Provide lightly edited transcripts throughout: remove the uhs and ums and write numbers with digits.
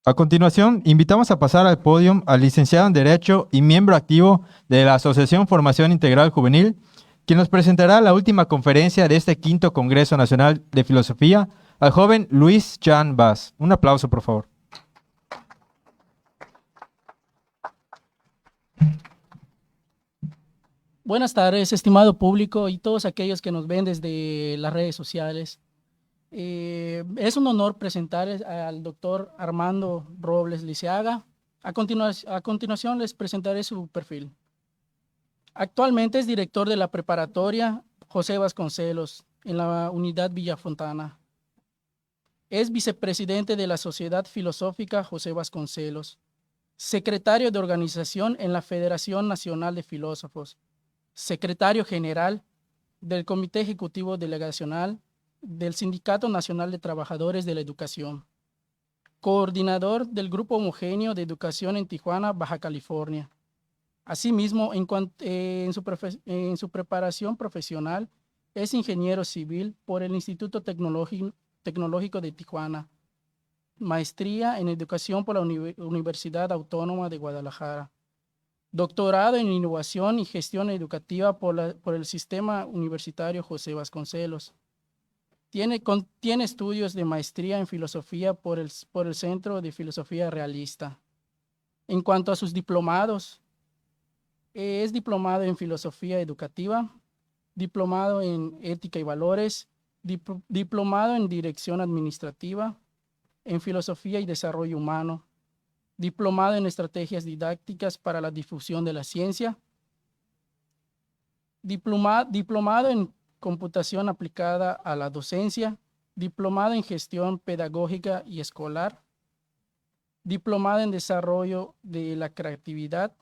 A continuación, invitamos a pasar al podio al licenciado en Derecho y miembro activo de la Asociación Formación Integral Juvenil, quien nos presentará la última conferencia de este quinto Congreso Nacional de Filosofía, al joven Luis Jan Vaz. Un aplauso, por favor. Buenas tardes, estimado público y todos aquellos que nos ven desde las redes sociales. Es un honor presentar al doctor Armando Robles Liceaga. A continuación les presentaré su perfil. Actualmente es director de la preparatoria José Vasconcelos en la unidad Villafontana. Es vicepresidente de la Sociedad Filosófica José Vasconcelos, secretario de organización en la Federación Nacional de Filósofos, secretario general del Comité Ejecutivo Delegacional del Sindicato Nacional de Trabajadores de la Educación, coordinador del Grupo Homogéneo de Educación en Tijuana, Baja California. Asimismo, en su preparación profesional, es ingeniero civil por el Instituto Tecnológico de Tijuana, maestría en educación por la Universidad Autónoma de Guadalajara, doctorado en innovación y gestión educativa por el Sistema Universitario José Vasconcelos. Tiene estudios de maestría en filosofía por el Centro de Filosofía Realista. En cuanto a sus diplomados, es diplomado en filosofía educativa, diplomado en ética y valores, diplomado en dirección administrativa, en filosofía y desarrollo humano, diplomado en estrategias didácticas para la difusión de la ciencia, diplomado en computación aplicada a la docencia, diplomado en gestión pedagógica y escolar, diplomado en desarrollo de la creatividad,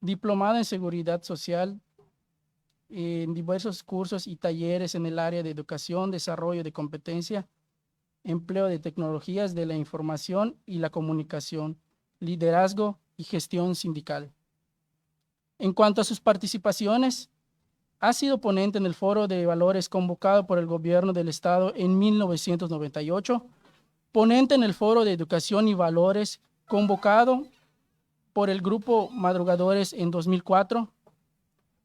diplomado en seguridad social, en diversos cursos y talleres en el área de educación, desarrollo de competencia, empleo de tecnologías de la información y la comunicación, liderazgo y gestión sindical. En cuanto a sus participaciones, ha sido ponente en el Foro de Valores convocado por el Gobierno del Estado en 1998, ponente en el Foro de Educación y Valores convocado por el Grupo Madrugadores en 2004,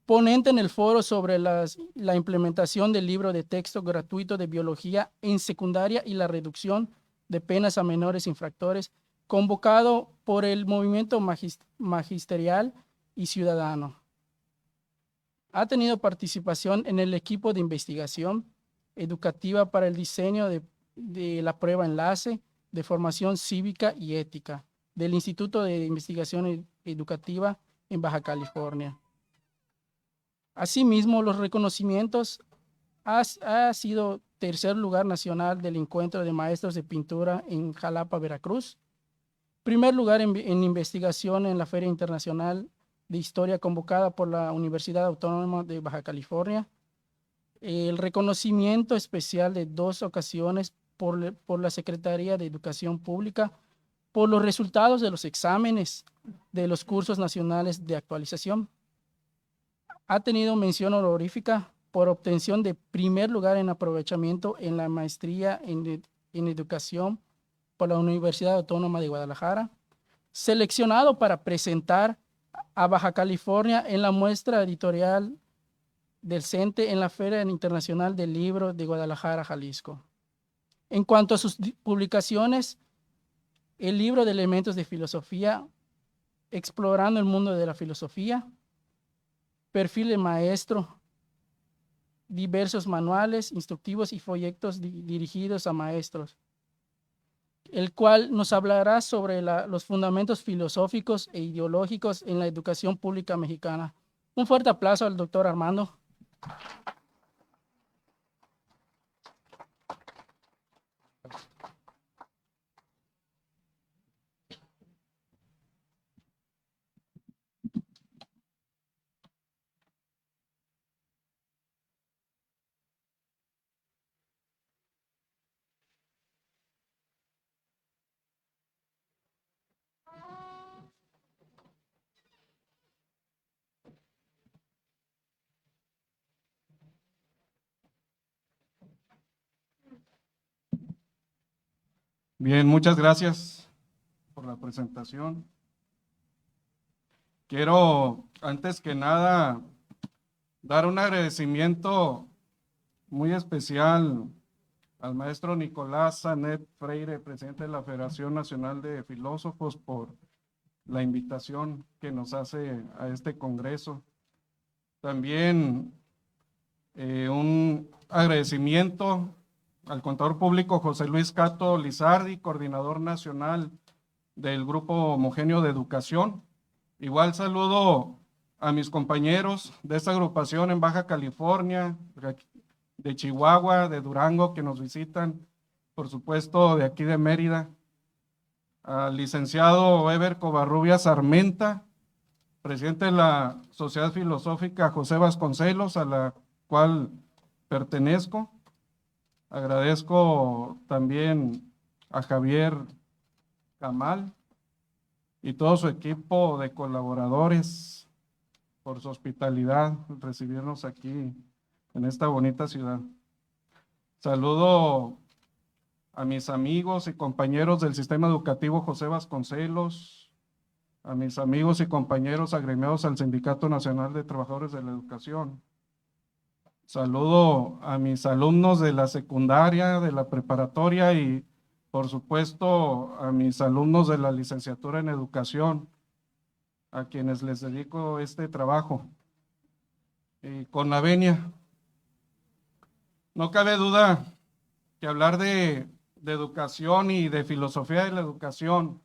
ponente en el foro sobre la implementación del libro de texto gratuito de biología en secundaria y la reducción de penas a menores infractores, convocado por el movimiento magisterial y ciudadano. Ha tenido participación en el equipo de investigación educativa para el diseño de la prueba enlace de formación cívica y ética del Instituto de Investigación Educativa en Baja California. Asimismo, los reconocimientos ha sido tercer lugar nacional del Encuentro de Maestros de Pintura en Jalapa, Veracruz, primer lugar en investigación en la Feria Internacional de Historia convocada por la Universidad Autónoma de Baja California, el reconocimiento especial de 2 ocasiones por la Secretaría de Educación Pública por los resultados de los exámenes de los cursos nacionales de actualización. Ha tenido mención honorífica por obtención de primer lugar en aprovechamiento en la maestría en educación por la Universidad Autónoma de Guadalajara, seleccionado para presentar a Baja California en la muestra editorial del CENTE en la Feria Internacional del Libro de Guadalajara, Jalisco. En cuanto a sus publicaciones, el libro de elementos de filosofía, explorando el mundo de la filosofía, perfil de maestro, diversos manuales instructivos y folletos dirigidos a maestros, el cual nos hablará sobre los fundamentos filosóficos e ideológicos en la educación pública mexicana. Un fuerte aplauso al doctor Armando. Bien, muchas gracias. la presentación. Quiero, antes que nada, dar un agradecimiento muy especial al maestro Nicolás Sanet Freire, presidente de la Federación Nacional de Filósofos, por la invitación que nos hace a este congreso. También un agradecimiento al contador público José Luis Cato Lizardi, coordinador nacional del Grupo Homogéneo de Educación. Igual saludo a mis compañeros de esta agrupación en Baja California, de Chihuahua, de Durango, que nos visitan, por supuesto de aquí de Mérida, al licenciado Eber Covarrubias Armenta, presidente de la Sociedad Filosófica José Vasconcelos, a la cual pertenezco. Agradezco también a Javier Camal y todo su equipo de colaboradores por su hospitalidad, recibirnos aquí en esta bonita ciudad. Saludo a mis amigos y compañeros del Sistema Educativo José Vasconcelos, a mis amigos y compañeros agremiados al Sindicato Nacional de Trabajadores de la Educación. Saludo a mis alumnos de la secundaria, de la preparatoria y, por supuesto, a mis alumnos de la licenciatura en Educación, a quienes les dedico este trabajo. Y con la venia, no cabe duda que hablar de educación y de filosofía de la educación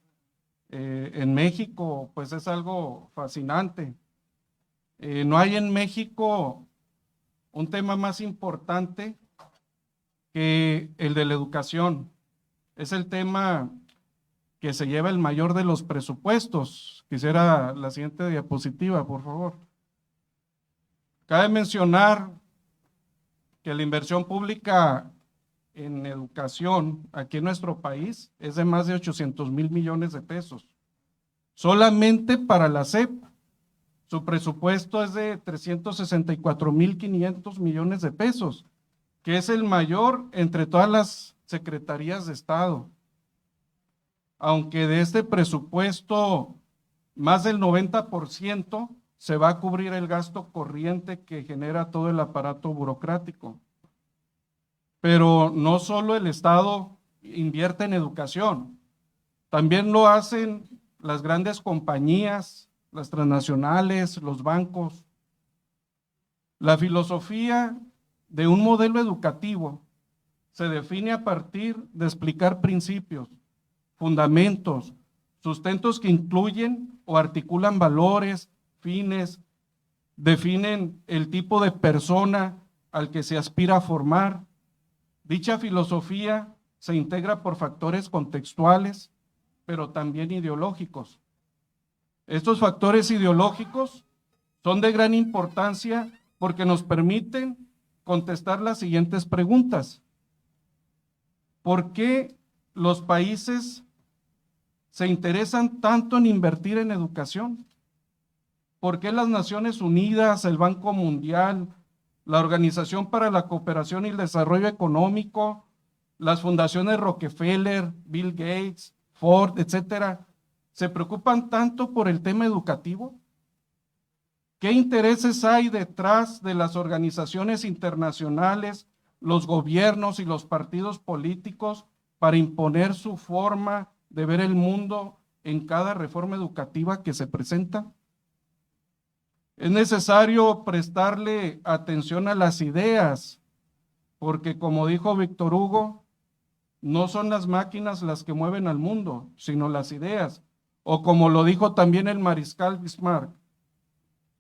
en México, pues es algo fascinante. No hay en México un tema más importante que el de la educación. Es el tema que se lleva el mayor de los presupuestos. Quisiera la siguiente diapositiva, por favor. Cabe mencionar que la inversión pública en educación aquí en nuestro país es de más de 800,000 millones de pesos. Solamente para la SEP, su presupuesto es de 364,500 millones de pesos, que es el mayor entre todas las secretarías de Estado. Aunque de este presupuesto, más del 90% se va a cubrir el gasto corriente que genera todo el aparato burocrático. Pero no solo el Estado invierte en educación, también lo hacen las grandes compañías, las transnacionales, los bancos. La filosofía de un modelo educativo se define a partir de explicar principios, fundamentos, sustentos que incluyen o articulan valores, fines, definen el tipo de persona al que se aspira a formar. Dicha filosofía se integra por factores contextuales, pero también ideológicos. Estos factores ideológicos son de gran importancia porque nos permiten contestar las siguientes preguntas. ¿Por qué los países se interesan tanto en invertir en educación? ¿Por qué las Naciones Unidas, el Banco Mundial, la Organización para la Cooperación y el Desarrollo Económico, las fundaciones Rockefeller, Bill Gates, Ford, etcétera, se preocupan tanto por el tema educativo? ¿Qué intereses hay detrás de las organizaciones internacionales, los gobiernos y los partidos políticos para imponer su forma de ver el mundo en cada reforma educativa que se presenta? Es necesario prestarle atención a las ideas, porque como dijo Víctor Hugo, no son las máquinas las que mueven al mundo, sino las ideas. O como lo dijo también el mariscal Bismarck,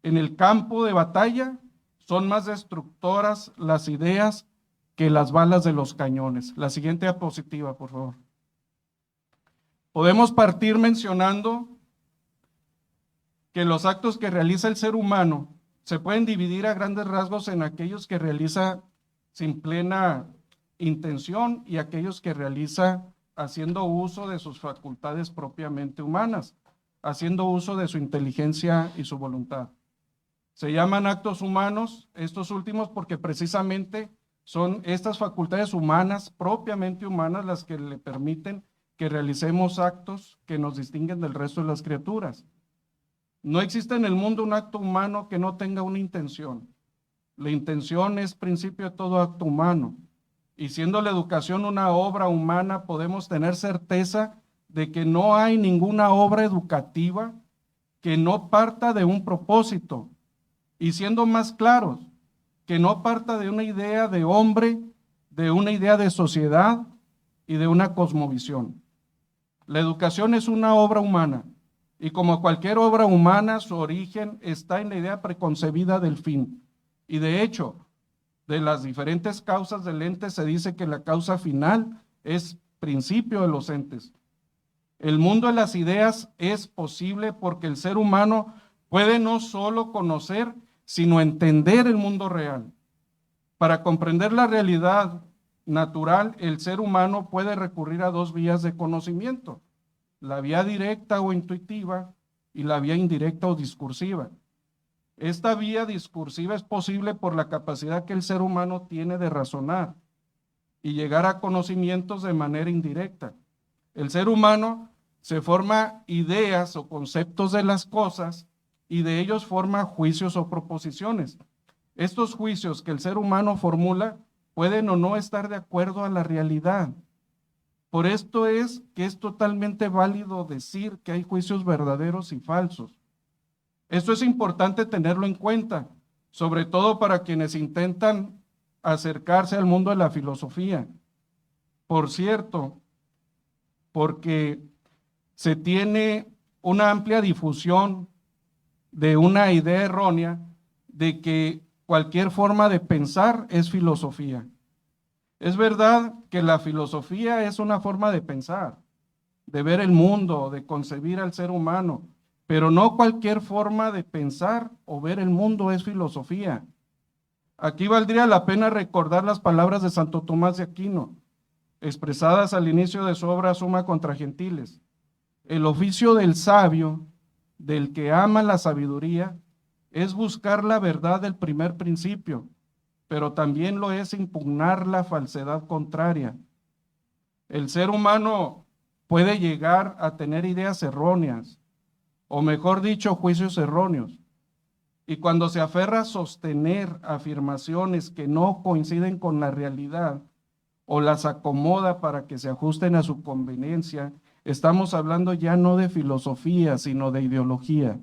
en el campo de batalla son más destructoras las ideas que las balas de los cañones. La siguiente diapositiva, por favor. Podemos partir mencionando que los actos que realiza el ser humano se pueden dividir a grandes rasgos en aquellos que realiza sin plena intención y aquellos que realiza haciendo uso de sus facultades propiamente humanas, haciendo uso de su inteligencia y su voluntad. Se llaman actos humanos estos últimos porque precisamente son estas facultades humanas, propiamente humanas, las que le permiten que realicemos actos que nos distinguen del resto de las criaturas. No existe en el mundo un acto humano que no tenga una intención. La intención es principio de todo acto humano. Y siendo la educación una obra humana, podemos tener certeza de que no hay ninguna obra educativa que no parta de un propósito. Y siendo más claros, que no parta de una idea de hombre, de una idea de sociedad y de una cosmovisión. La educación es una obra humana y como cualquier obra humana, su origen está en la idea preconcebida del fin. Y de hecho, de las diferentes causas del ente se dice que la causa final es principio de los entes. El mundo de las ideas es posible porque el ser humano puede no solo conocer, sino entender el mundo real. Para comprender la realidad natural, el ser humano puede recurrir a dos vías de conocimiento, la vía directa o intuitiva y la vía indirecta o discursiva. Esta vía discursiva es posible por la capacidad que el ser humano tiene de razonar y llegar a conocimientos de manera indirecta. El ser humano se forma ideas o conceptos de las cosas y de ellos forma juicios o proposiciones. Estos juicios que el ser humano formula pueden o no estar de acuerdo a la realidad. Por esto es que es totalmente válido decir que hay juicios verdaderos y falsos. Esto es importante tenerlo en cuenta, sobre todo para quienes intentan acercarse al mundo de la filosofía. Por cierto, porque se tiene una amplia difusión de una idea errónea de que cualquier forma de pensar es filosofía. Es verdad que la filosofía es una forma de pensar, de ver el mundo, de concebir al ser humano, pero no cualquier forma de pensar o ver el mundo es filosofía. Aquí valdría la pena recordar las palabras de Santo Tomás de Aquino, expresadas al inicio de su obra Suma contra Gentiles. El oficio del sabio, del que ama la sabiduría, es buscar la verdad del primer principio, pero también lo es impugnar la falsedad contraria. El ser humano puede llegar a tener ideas erróneas, o mejor dicho, juicios erróneos. Y cuando se aferra a sostener afirmaciones que no coinciden con la realidad o las acomoda para que se ajusten a su conveniencia, estamos hablando ya no de filosofía, sino de ideología.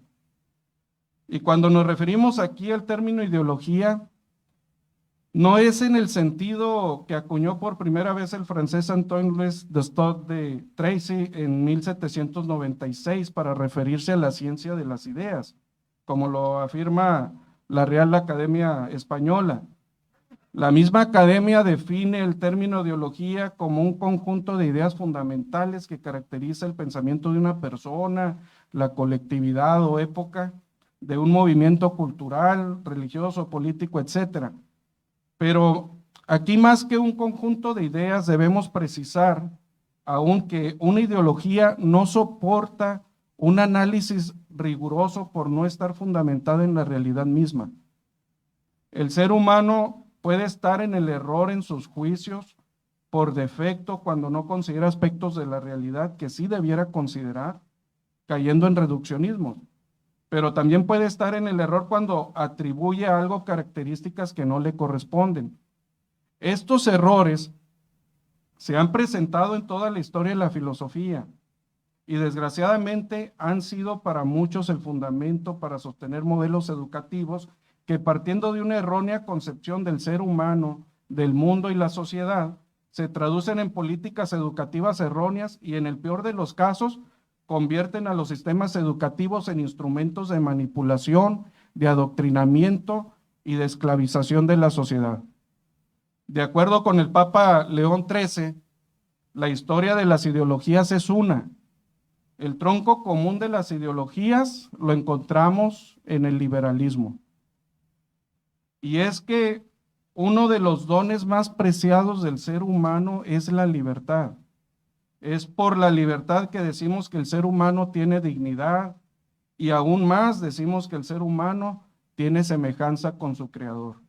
Y cuando nos referimos aquí al término ideología, no es en el sentido que acuñó por primera vez el francés Antoine-Louis de Tracy en 1796 para referirse a la ciencia de las ideas, como lo afirma la Real Academia Española. La misma academia define el término ideología como un conjunto de ideas fundamentales que caracteriza el pensamiento de una persona, la colectividad o época, de un movimiento cultural, religioso, político, etcétera. Pero aquí más que un conjunto de ideas debemos precisar aún que una ideología no soporta un análisis riguroso por no estar fundamentada en la realidad misma. El ser humano puede estar en el error en sus juicios por defecto cuando no considera aspectos de la realidad que sí debiera considerar, cayendo en reduccionismos. Pero también puede estar en el error cuando atribuye a algo características que no le corresponden. Estos errores se han presentado en toda la historia de la filosofía y desgraciadamente han sido para muchos el fundamento para sostener modelos educativos que partiendo de una errónea concepción del ser humano, del mundo y la sociedad, se traducen en políticas educativas erróneas y en el peor de los casos, convierten a los sistemas educativos en instrumentos de manipulación, de adoctrinamiento y de esclavización de la sociedad. De acuerdo con el Papa León XIII, la historia de las ideologías es una. El tronco común de las ideologías lo encontramos en el liberalismo. Y es que uno de los dones más preciados del ser humano es la libertad. Es por la libertad que decimos que el ser humano tiene dignidad y aún más decimos que el ser humano tiene semejanza con su creador.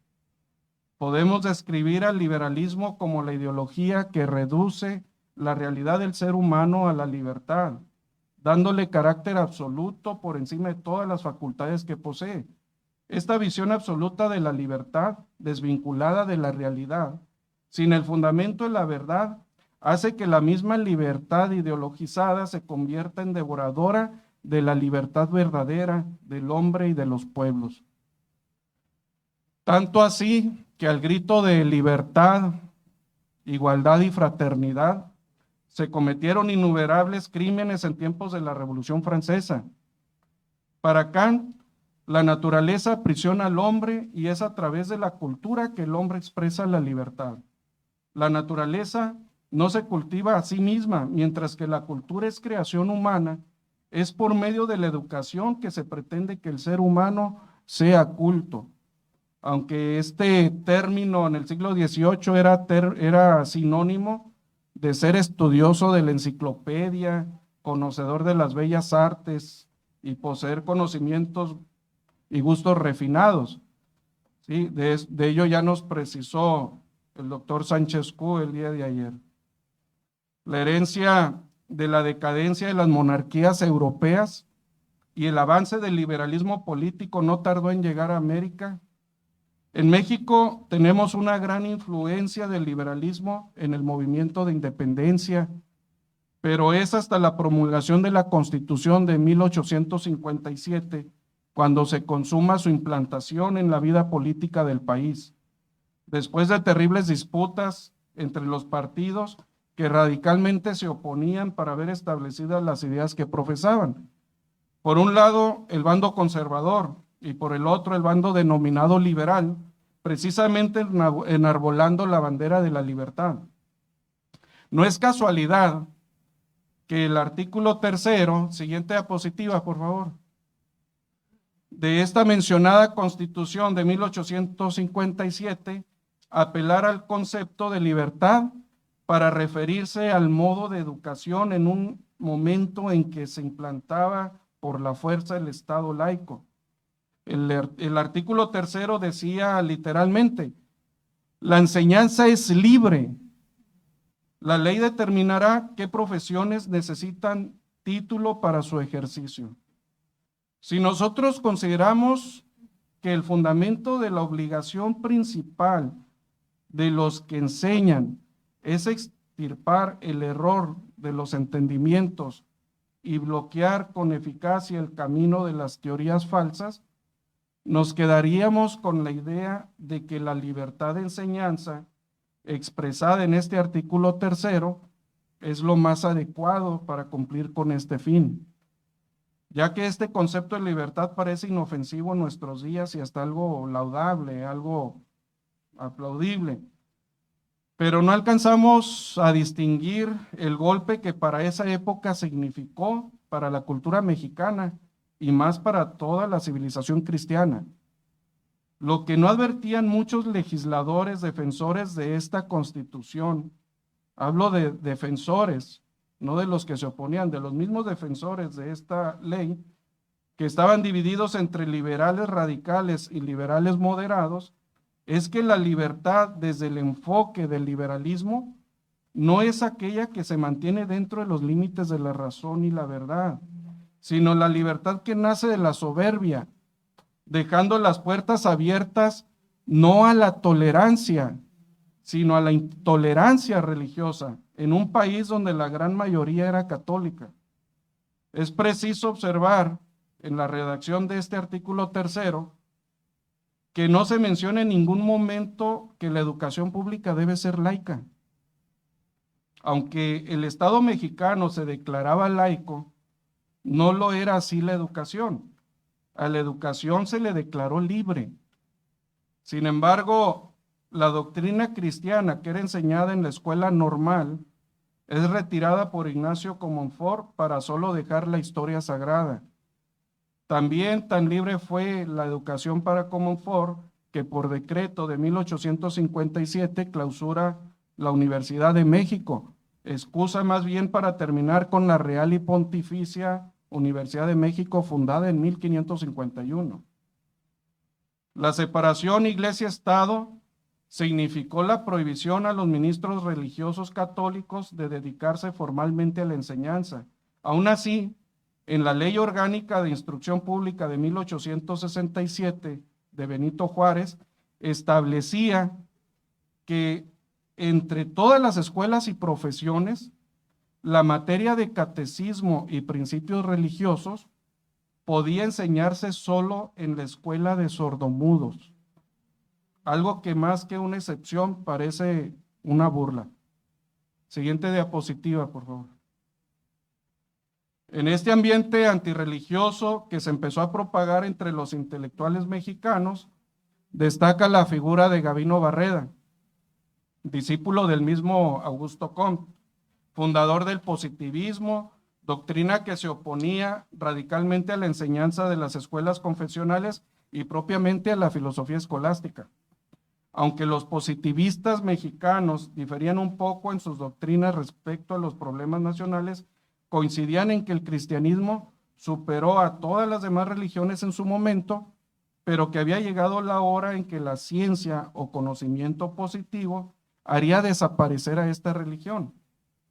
Podemos describir al liberalismo como la ideología que reduce la realidad del ser humano a la libertad, dándole carácter absoluto por encima de todas las facultades que posee. Esta visión absoluta de la libertad, desvinculada de la realidad, sin el fundamento de la verdad, hace que la misma libertad ideologizada se convierta en devoradora de la libertad verdadera del hombre y de los pueblos. Tanto así que al grito de libertad, igualdad y fraternidad, se cometieron innumerables crímenes en tiempos de la Revolución Francesa. Para Kant, la naturaleza aprisiona al hombre y es a través de la cultura que el hombre expresa la libertad. La naturaleza no se cultiva a sí misma, mientras que la cultura es creación humana. Es por medio de la educación que se pretende que el ser humano sea culto. Aunque este término en el siglo XVIII era sinónimo de ser estudioso de la enciclopedia, conocedor de las bellas artes y poseer conocimientos y gustos refinados. ¿Sí? De ello ya nos precisó el doctor Sánchez Cú el día de ayer. La herencia de la decadencia de las monarquías europeas y el avance del liberalismo político no tardó en llegar a América. En México tenemos una gran influencia del liberalismo en el movimiento de independencia, pero es hasta la promulgación de la Constitución de 1857 cuando se consuma su implantación en la vida política del país, después de terribles disputas entre los partidos que radicalmente se oponían para ver establecidas las ideas que profesaban. Por un lado, el bando conservador y por el otro, el bando denominado liberal, precisamente enarbolando la bandera de la libertad. No es casualidad que el artículo 3, siguiente diapositiva, por favor, de esta mencionada Constitución de 1857, apelara al concepto de libertad para referirse al modo de educación en un momento en que se implantaba por la fuerza el Estado laico. El artículo 3 decía literalmente, la enseñanza es libre. La ley determinará qué profesiones necesitan título para su ejercicio. Si nosotros consideramos que el fundamento de la obligación principal de los que enseñan es extirpar el error de los entendimientos y bloquear con eficacia el camino de las teorías falsas, nos quedaríamos con la idea de que la libertad de enseñanza expresada en este artículo 3 es lo más adecuado para cumplir con este fin, ya que este concepto de libertad parece inofensivo en nuestros días y hasta algo laudable, algo aplaudible. Pero no alcanzamos a distinguir el golpe que para esa época significó para la cultura mexicana y más para toda la civilización cristiana. Lo que no advertían muchos legisladores defensores de esta Constitución, hablo de defensores, no de los que se oponían, de los mismos defensores de esta ley, que estaban divididos entre liberales radicales y liberales moderados, es que la libertad desde el enfoque del liberalismo no es aquella que se mantiene dentro de los límites de la razón y la verdad, sino la libertad que nace de la soberbia, dejando las puertas abiertas no a la tolerancia, sino a la intolerancia religiosa, en un país donde la gran mayoría era católica. Es preciso observar en la redacción de este artículo 3 que no se menciona en ningún momento que la educación pública debe ser laica. Aunque el Estado mexicano se declaraba laico, no lo era así la educación. A la educación se le declaró libre. Sin embargo, la doctrina cristiana que era enseñada en la escuela normal es retirada por Ignacio Comonfort para solo dejar la historia sagrada. También tan libre fue la educación para Comonfort que por decreto de 1857 clausura la Universidad de México, excusa más bien para terminar con la Real y Pontificia Universidad de México fundada en 1551. La separación Iglesia-Estado significó la prohibición a los ministros religiosos católicos de dedicarse formalmente a la enseñanza. Aún así, en la Ley Orgánica de Instrucción Pública de 1867 de Benito Juárez, establecía que entre todas las escuelas y profesiones, la materia de catecismo y principios religiosos podía enseñarse solo en la escuela de sordomudos, algo que más que una excepción parece una burla. Siguiente diapositiva, por favor. En este ambiente antirreligioso que se empezó a propagar entre los intelectuales mexicanos, destaca la figura de Gavino Barreda, discípulo del mismo Augusto Comte, fundador del positivismo, doctrina que se oponía radicalmente a la enseñanza de las escuelas confesionales y propiamente a la filosofía escolástica. Aunque los positivistas mexicanos diferían un poco en sus doctrinas respecto a los problemas nacionales, coincidían en que el cristianismo superó a todas las demás religiones en su momento, pero que había llegado la hora en que la ciencia o conocimiento positivo haría desaparecer a esta religión,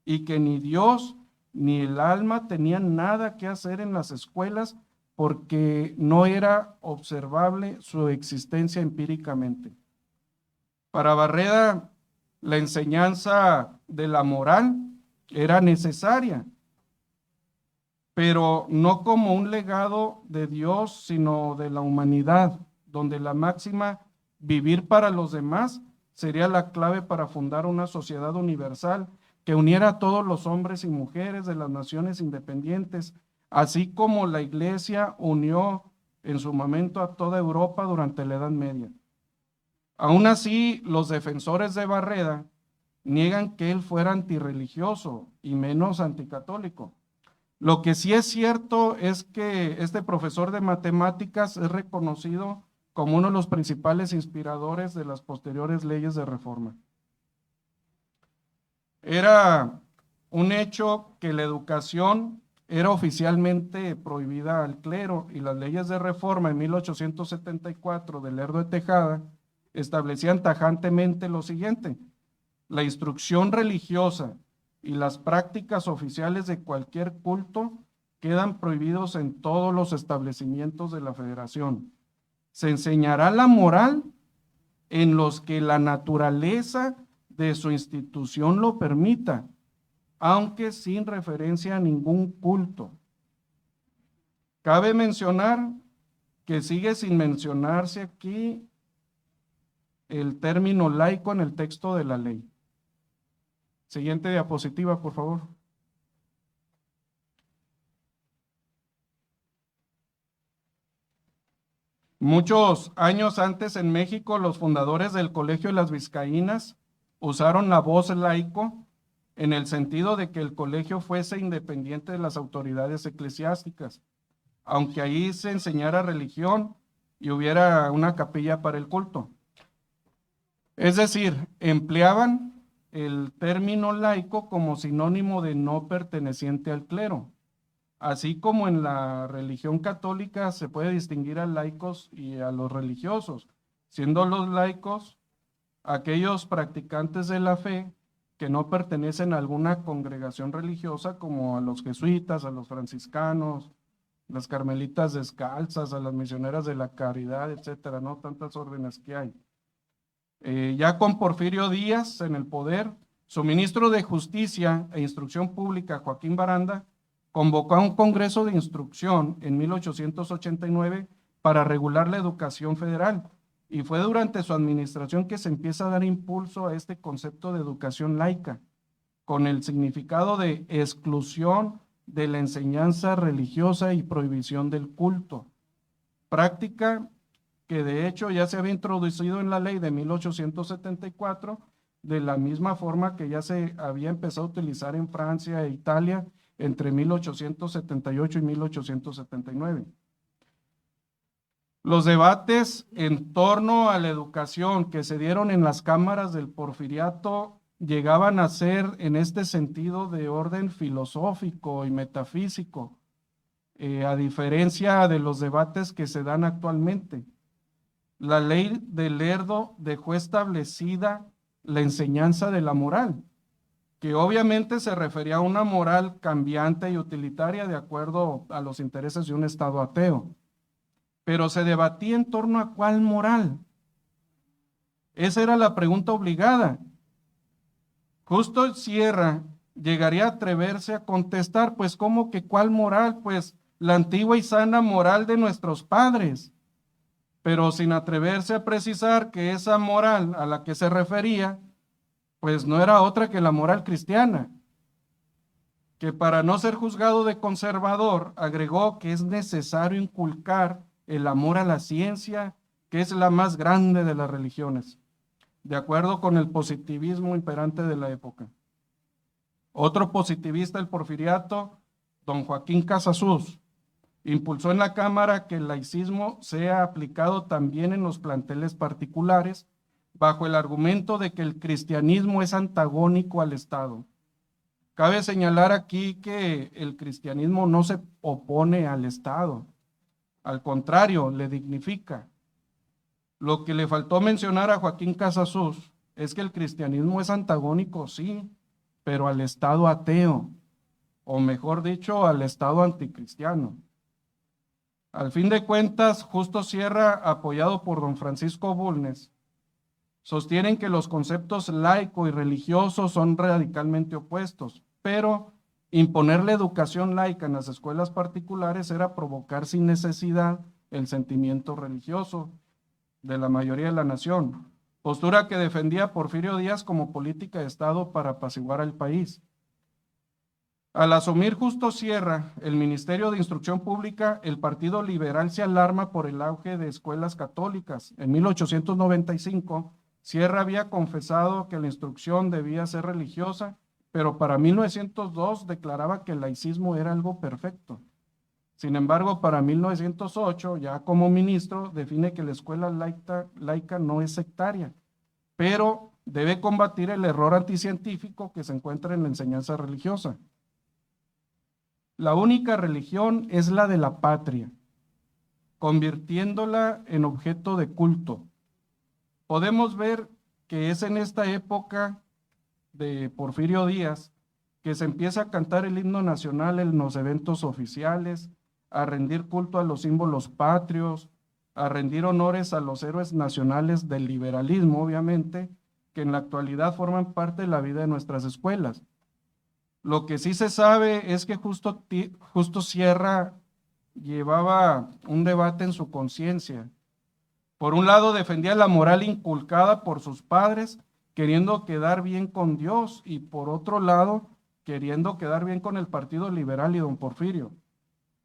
y que ni Dios ni el alma tenían nada que hacer en las escuelas porque no era observable su existencia empíricamente. Para Barreda, la enseñanza de la moral era necesaria, pero no como un legado de Dios, sino de la humanidad, donde la máxima vivir para los demás sería la clave para fundar una sociedad universal que uniera a todos los hombres y mujeres de las naciones independientes, así como la Iglesia unió en su momento a toda Europa durante la Edad Media. Aún así, los defensores de Barreda niegan que él fuera antirreligioso y menos anticatólico. Lo que sí es cierto es que este profesor de matemáticas es reconocido como uno de los principales inspiradores de las posteriores leyes de reforma. Era un hecho que la educación era oficialmente prohibida al clero y las leyes de reforma en 1874 de Lerdo de Tejada establecían tajantemente lo siguiente: la instrucción religiosa y las prácticas oficiales de cualquier culto quedan prohibidos en todos los establecimientos de la Federación. Se enseñará la moral en los que la naturaleza de su institución lo permita, aunque sin referencia a ningún culto. Cabe mencionar que sigue sin mencionarse aquí el término laico en el texto de la ley. Siguiente diapositiva, por favor. Muchos años antes en México, los fundadores del Colegio de las Vizcaínas usaron la voz laico en el sentido de que el colegio fuese independiente de las autoridades eclesiásticas, aunque ahí se enseñara religión y hubiera una capilla para el culto. Es decir, empleaban el término laico como sinónimo de no perteneciente al clero. Así como en la religión católica se puede distinguir a laicos y a los religiosos, siendo los laicos aquellos practicantes de la fe que no pertenecen a alguna congregación religiosa, como a los jesuitas, a los franciscanos, las carmelitas descalzas, a las misioneras de la caridad, etcétera, ¿no? Tantas órdenes que hay. Ya con Porfirio Díaz en el poder, su ministro de Justicia e Instrucción Pública, Joaquín Baranda, convocó a un congreso de instrucción en 1889 para regular la educación federal, y fue durante su administración que se empieza a dar impulso a este concepto de educación laica, con el significado de exclusión de la enseñanza religiosa y prohibición del culto, práctica que de hecho ya se había introducido en la ley de 1874, de la misma forma que ya se había empezado a utilizar en Francia e Italia entre 1878 y 1879. Los debates en torno a la educación que se dieron en las cámaras del Porfiriato llegaban a ser en este sentido de orden filosófico y metafísico, a diferencia de los debates que se dan actualmente. la ley de Lerdo dejó establecida la enseñanza de la moral, que obviamente se refería a una moral cambiante y utilitaria de acuerdo a los intereses de un Estado ateo. Pero se debatía en torno a cuál moral. Esa era la pregunta obligada. Justo Sierra llegaría a atreverse a contestar, pues ¿cómo que cuál moral? Pues la antigua y sana moral de nuestros padres, pero sin atreverse a precisar que esa moral a la que se refería, pues no era otra que la moral cristiana, que para no ser juzgado de conservador, agregó que es necesario inculcar el amor a la ciencia, que es la más grande de las religiones, de acuerdo con el positivismo imperante de la época. Otro positivista del porfiriato, don Joaquín Casasus, impulsó en la Cámara que el laicismo sea aplicado también en los planteles particulares, bajo el argumento de que el cristianismo es antagónico al Estado. Cabe señalar aquí que el cristianismo no se opone al Estado, al contrario, le dignifica. Lo que le faltó mencionar a Joaquín Casasus es que el cristianismo es antagónico, sí, pero al Estado ateo, o mejor dicho, al Estado anticristiano. Al fin de cuentas, Justo Sierra, apoyado por don Francisco Bulnes, sostienen que los conceptos laico y religioso son radicalmente opuestos, pero imponer la educación laica en las escuelas particulares era provocar sin necesidad el sentimiento religioso de la mayoría de la nación, postura que defendía Porfirio Díaz como política de Estado para apaciguar al país. Al asumir Justo Sierra el Ministerio de Instrucción Pública, el Partido Liberal se alarma por el auge de escuelas católicas. En 1895, Sierra había confesado que la instrucción debía ser religiosa, pero para 1902 declaraba que el laicismo era algo perfecto. Sin embargo, para 1908, ya como ministro, define que la escuela laica no es sectaria, pero debe combatir el error anticientífico que se encuentra en la enseñanza religiosa. La única religión es la de la patria, convirtiéndola en objeto de culto. Podemos ver que es en esta época de Porfirio Díaz que se empieza a cantar el himno nacional en los eventos oficiales, a rendir culto a los símbolos patrios, a rendir honores a los héroes nacionales del liberalismo, obviamente, que en la actualidad forman parte de la vida de nuestras escuelas. Lo que sí se sabe es que Justo Sierra llevaba un debate en su conciencia. Por un lado defendía la moral inculcada por sus padres, queriendo quedar bien con Dios, y por otro lado, queriendo quedar bien con el Partido Liberal y don Porfirio.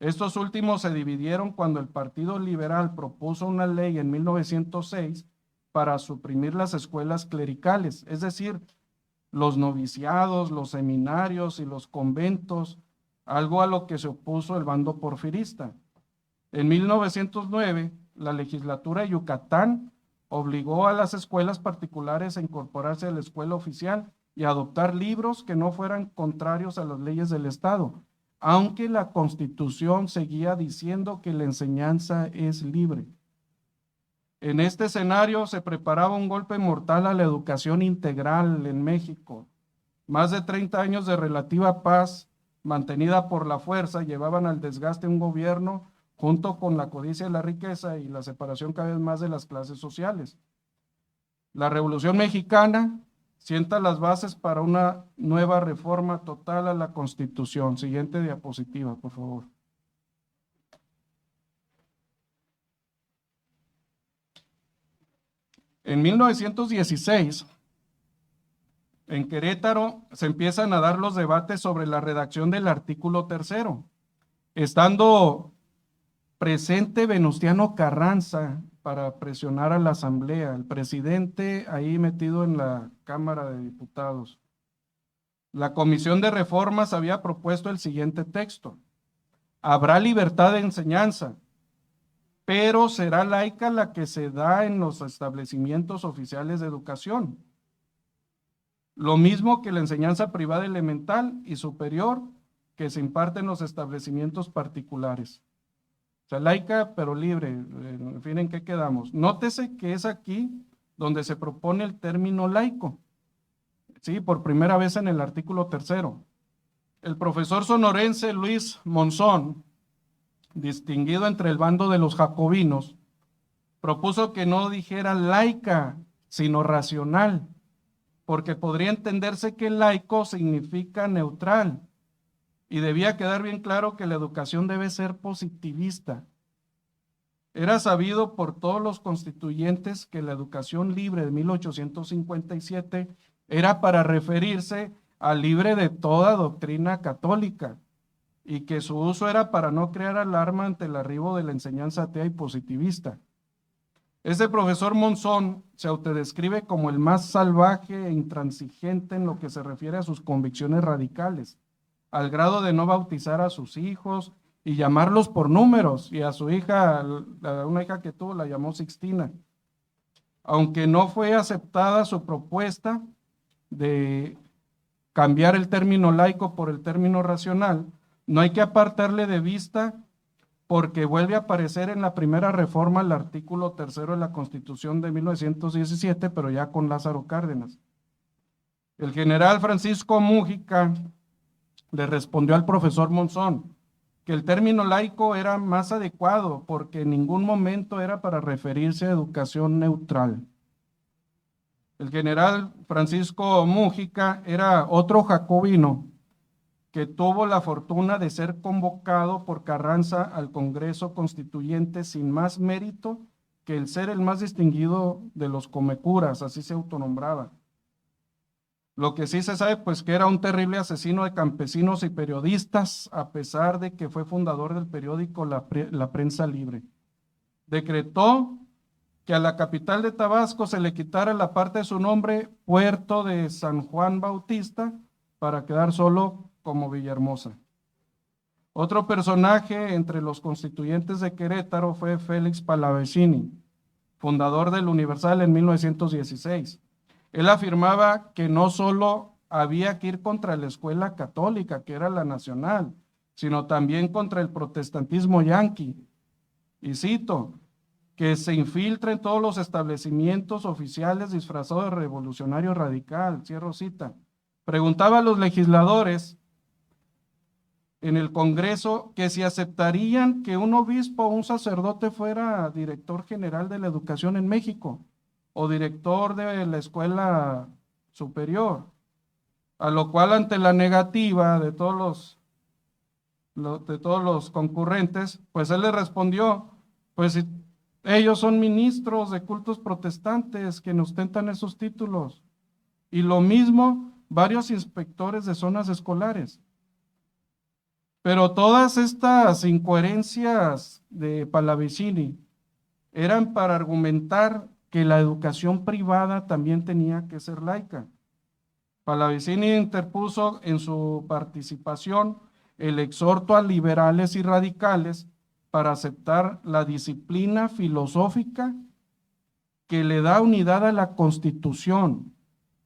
Estos últimos se dividieron cuando el Partido Liberal propuso una ley en 1906 para suprimir las escuelas clericales, es decir, los noviciados, los seminarios y los conventos, algo a lo que se opuso el bando porfirista. En 1909, la legislatura de Yucatán obligó a las escuelas particulares a incorporarse a la escuela oficial y a adoptar libros que no fueran contrarios a las leyes del Estado, aunque la Constitución seguía diciendo que la enseñanza es libre. En este escenario se preparaba un golpe mortal a la educación integral en México. Más de 30 años de relativa paz mantenida por la fuerza llevaban al desgaste de un gobierno junto con la codicia de la riqueza y la separación cada vez más de las clases sociales. La Revolución Mexicana sienta las bases para una nueva reforma total a la Constitución. Siguiente diapositiva, por favor. En 1916, en Querétaro, se empiezan a dar los debates sobre la redacción del artículo 3º, estando presente Venustiano Carranza para presionar a la Asamblea, el presidente ahí metido en la Cámara de Diputados. La Comisión de Reformas había propuesto el siguiente texto: habrá libertad de enseñanza, pero será laica la que se da en los establecimientos oficiales de educación. Lo mismo que la enseñanza privada elemental y superior que se imparte en los establecimientos particulares. sea, laica pero libre. En fin, ¿en qué quedamos? Nótese que es aquí donde se propone el término laico, ¿sí? Por primera vez en el artículo 3. El profesor sonorense Luis Monzón, distinguido entre el bando de los jacobinos, propuso que no dijera laica, sino racional, porque podría entenderse que laico significa neutral, y debía quedar bien claro que la educación debe ser positivista. Era sabido por todos los constituyentes que la educación libre de 1857 era para referirse a libre de toda doctrina católica, y que su uso era para no crear alarma ante el arribo de la enseñanza atea y positivista. Ese profesor Monzón se autodescribe como el más salvaje e intransigente en lo que se refiere a sus convicciones radicales, al grado de no bautizar a sus hijos y llamarlos por números, y a su hija, a una hija que tuvo, la llamó Sixtina. Aunque no fue aceptada su propuesta de cambiar el término laico por el término racional, no hay que apartarle de vista porque vuelve a aparecer en la primera reforma el artículo 3 de la Constitución de 1917, pero ya con Lázaro Cárdenas. El general Francisco Mújica le respondió al profesor Monzón que el término laico era más adecuado porque en ningún momento era para referirse a educación neutral. El general Francisco Mújica era otro jacobino que tuvo la fortuna de ser convocado por Carranza al Congreso Constituyente sin más mérito que el ser el más distinguido de los comecuras, así se autonombraba. Lo que sí se sabe, pues, que era un terrible asesino de campesinos y periodistas, a pesar de que fue fundador del periódico La Prensa Libre. Decretó que a la capital de Tabasco se le quitara la parte de su nombre, Puerto de San Juan Bautista, para quedar solo como Villahermosa. Otro personaje entre los constituyentes de Querétaro fue Félix Palavecini, fundador del Universal en 1916. Él afirmaba que no solo había que ir contra la escuela católica, que era la nacional, sino también contra el protestantismo yanqui. Y cito, que se infiltra en todos los establecimientos oficiales disfrazado de revolucionario radical, cierro cita. Preguntaba a los legisladores en el Congreso que si aceptarían que un obispo o un sacerdote fuera director general de la educación en México o director de la escuela superior, a lo cual ante la negativa de todos los concurrentes, pues él le respondió, pues si ellos son ministros de cultos protestantes que ostentan esos títulos, y lo mismo varios inspectores de zonas escolares. Pero todas estas incoherencias de Palavicini eran para argumentar que la educación privada también tenía que ser laica. Palavicini interpuso en su participación el exhorto a liberales y radicales para aceptar la disciplina filosófica que le da unidad a la Constitución,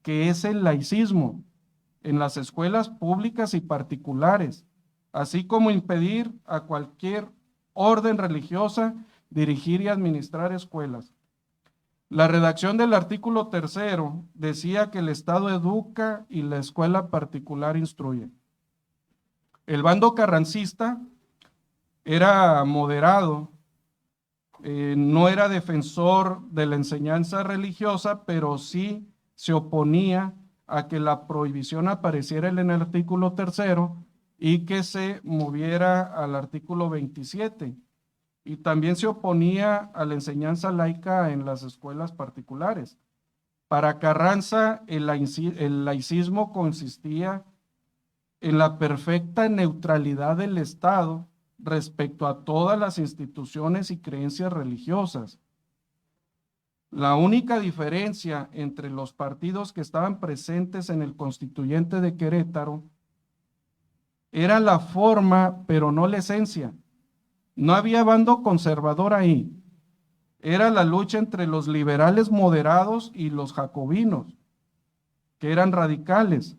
que es el laicismo, en las escuelas públicas y particulares, así como impedir a cualquier orden religiosa dirigir y administrar escuelas. La redacción del artículo 3 decía que el Estado educa y la escuela particular instruye. El bando carrancista era moderado, no era defensor de la enseñanza religiosa, pero sí se oponía a que la prohibición apareciera en el artículo 3 y que se moviera al artículo 27. Y también se oponía a la enseñanza laica en las escuelas particulares. Para Carranza, el laicismo consistía en la perfecta neutralidad del Estado respecto a todas las instituciones y creencias religiosas. La única diferencia entre los partidos que estaban presentes en el Constituyente de Querétaro era la forma, pero no la esencia. No había bando conservador ahí. Era la lucha entre los liberales moderados y los jacobinos, que eran radicales,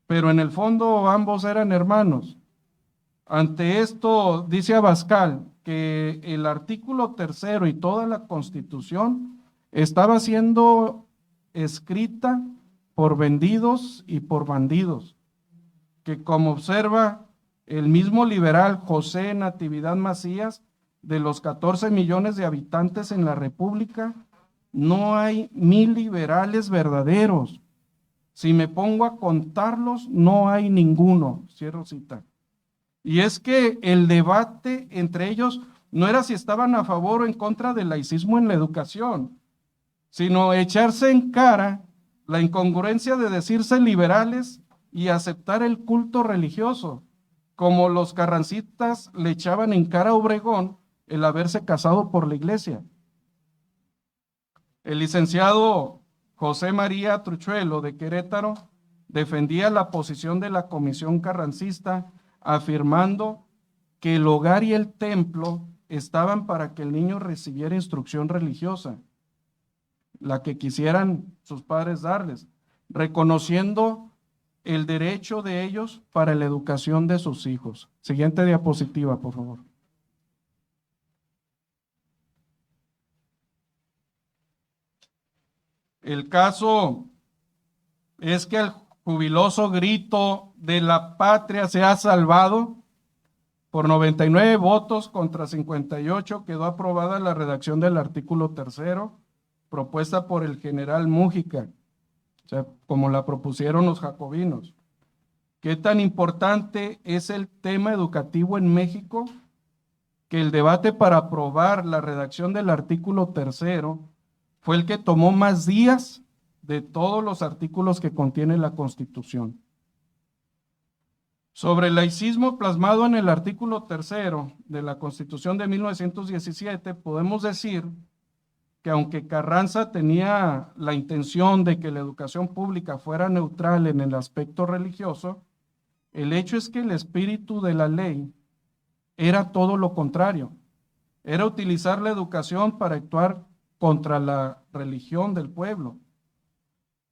pero en el fondo ambos eran hermanos. Ante esto, dice Abascal, que el artículo 3 y toda la Constitución estaba siendo escrita por vendidos y por bandidos, que como observa el mismo liberal José Natividad Macías, de los 14 millones de habitantes en la República, no hay 1000 liberales verdaderos. Si me pongo a contarlos, no hay ninguno. Cierro cita. Y es que el debate entre ellos no era si estaban a favor o en contra del laicismo en la educación, sino echarse en cara la incongruencia de decirse liberales y aceptar el culto religioso, como los carrancistas le echaban en cara a Obregón el haberse casado por la iglesia. El licenciado José María Truchuelo de Querétaro defendía la posición de la comisión carrancista, afirmando que el hogar y el templo estaban para que el niño recibiera instrucción religiosa, la que quisieran sus padres darles, reconociendo el derecho de ellos para la educación de sus hijos. Siguiente diapositiva, por favor. El caso es que el jubiloso grito de la patria se ha salvado. Por 99 votos contra 58 quedó aprobada la redacción del artículo 3, propuesta por el general Mújica, o sea, como la propusieron los jacobinos. ¿Qué tan importante es el tema educativo en México? Que el debate para aprobar la redacción del artículo 3 fue el que tomó más días de todos los artículos que contiene la Constitución. Sobre el laicismo plasmado en el artículo 3 de la Constitución de 1917, podemos decir que aunque Carranza tenía la intención de que la educación pública fuera neutral en el aspecto religioso, el hecho es que el espíritu de la ley era todo lo contrario. Era utilizar la educación para actuar contra la religión del pueblo.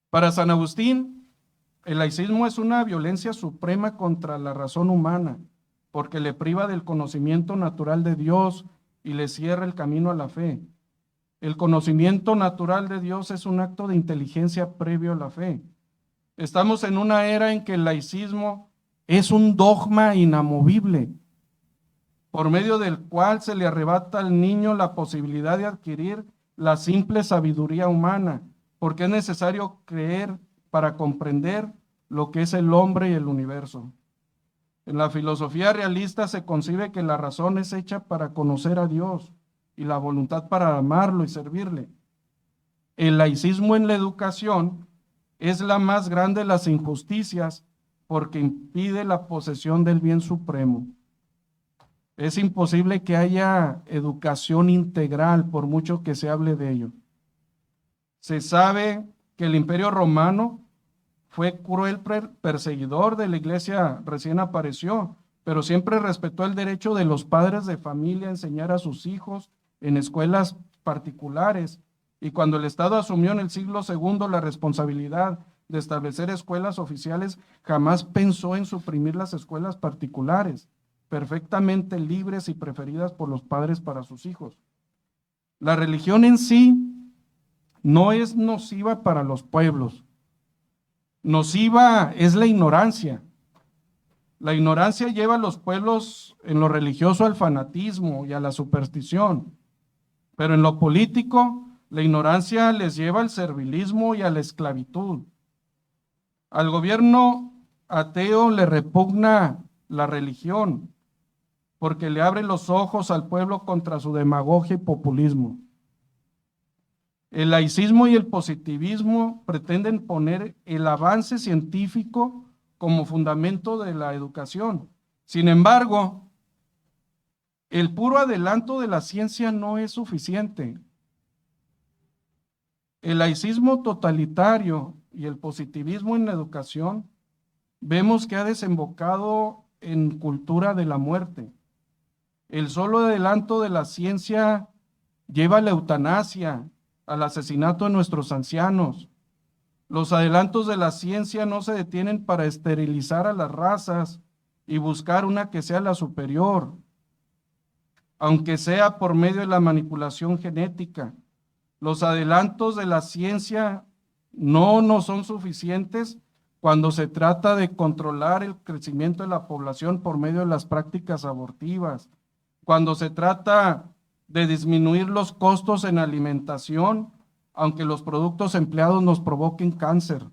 Para San Agustín, el laicismo es una violencia suprema contra la razón humana, porque le priva del conocimiento natural de Dios y le cierra el camino a la fe. El conocimiento natural de Dios es un acto de inteligencia previo a la fe. Estamos en una era en que el laicismo es un dogma inamovible, por medio del cual se le arrebata al niño la posibilidad de adquirir la simple sabiduría humana, porque es necesario creer para comprender lo que es el hombre y el universo. En la filosofía realista se concibe que la razón es hecha para conocer a Dios y la voluntad para amarlo y servirle. El laicismo en la educación es la más grande de las injusticias porque impide la posesión del bien supremo. Es imposible que haya educación integral por mucho que se hable de ello. Se sabe que el Imperio Romano fue cruel perseguidor de la iglesia recién apareció, pero siempre respetó el derecho de los padres de familia a enseñar a sus hijos en escuelas particulares, y cuando el Estado asumió en el siglo II la responsabilidad de establecer escuelas oficiales, jamás pensó en suprimir las escuelas particulares, perfectamente libres y preferidas por los padres para sus hijos. La religión en sí no es nociva para los pueblos. Nociva es la ignorancia. La ignorancia lleva a los pueblos en lo religioso al fanatismo y a la superstición, pero en lo político la ignorancia les lleva al servilismo y a la esclavitud. Al gobierno ateo le repugna la religión porque le abre los ojos al pueblo contra su demagogia y populismo. El laicismo y el positivismo pretenden poner el avance científico como fundamento de la educación. Sin embargo, el puro adelanto de la ciencia no es suficiente. El laicismo totalitario y el positivismo en la educación vemos que ha desembocado en cultura de la muerte. El solo adelanto de la ciencia lleva a la eutanasia, al asesinato de nuestros ancianos. Los adelantos de la ciencia no se detienen para esterilizar a las razas y buscar una que sea la superior. aunque sea por medio de la manipulación genética. Los adelantos de la ciencia no nos son suficientes cuando se trata de controlar el crecimiento de la población por medio de las prácticas abortivas, cuando se trata de disminuir los costos en alimentación, aunque los productos empleados nos provoquen cáncer,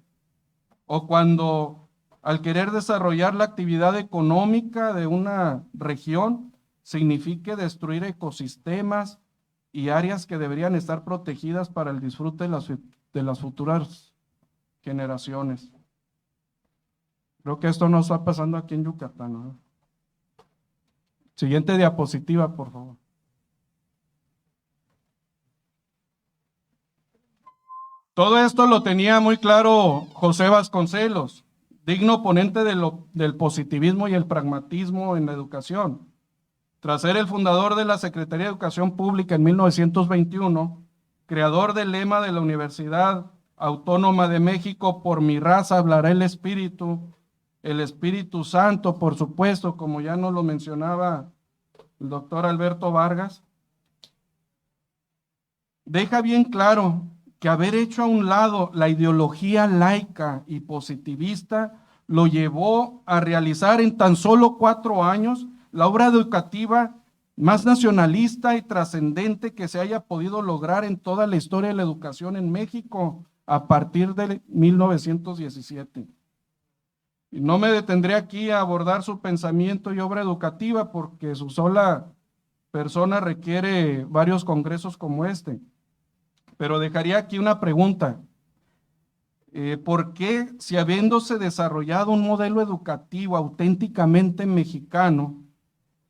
o cuando al querer desarrollar la actividad económica de una región signifique destruir ecosistemas y áreas que deberían estar protegidas para el disfrute de las futuras generaciones. Creo que esto no está pasando aquí en Yucatán, ¿no? Siguiente diapositiva, por favor. Todo esto lo tenía muy claro José Vasconcelos, digno ponente del positivismo y el pragmatismo en la educación. Tras ser el fundador de la Secretaría de Educación Pública en 1921, creador del lema de la Universidad Autónoma de México, por mi raza hablará el Espíritu Santo, por supuesto, como ya nos lo mencionaba el doctor Alberto Vargas, deja bien claro que haber hecho a un lado la ideología laica y positivista lo llevó a realizar en tan solo 4 años la obra educativa más nacionalista y trascendente que se haya podido lograr en toda la historia de la educación en México a partir de 1917. Y no me detendré aquí a abordar su pensamiento y obra educativa porque su sola persona requiere varios congresos como este. Pero dejaría aquí una pregunta. ¿Por qué, si habiéndose desarrollado un modelo educativo auténticamente mexicano,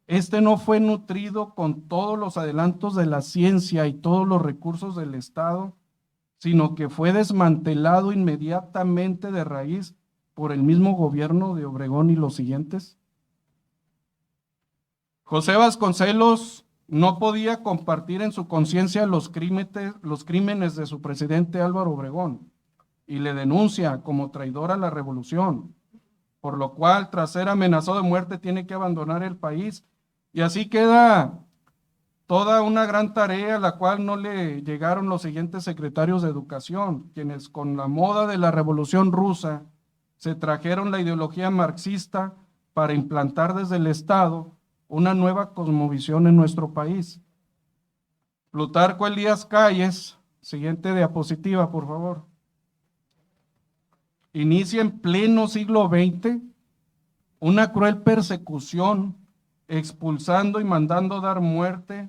este no fue nutrido con todos los adelantos de la ciencia y todos los recursos del Estado, sino que fue desmantelado inmediatamente de raíz por el mismo gobierno de Obregón y los siguientes? José Vasconcelos no podía compartir en su conciencia los crímenes de su presidente Álvaro Obregón y le denuncia como traidor a la revolución, por lo cual, tras ser amenazado de muerte, tiene que abandonar el país. Y así queda toda una gran tarea a la cual no le llegaron los siguientes secretarios de Educación, quienes con la moda de la Revolución Rusa se trajeron la ideología marxista para implantar desde el Estado una nueva cosmovisión en nuestro país. Plutarco Elías Calles, siguiente diapositiva, por favor, inicia en pleno siglo XX una cruel persecución, expulsando y mandando dar muerte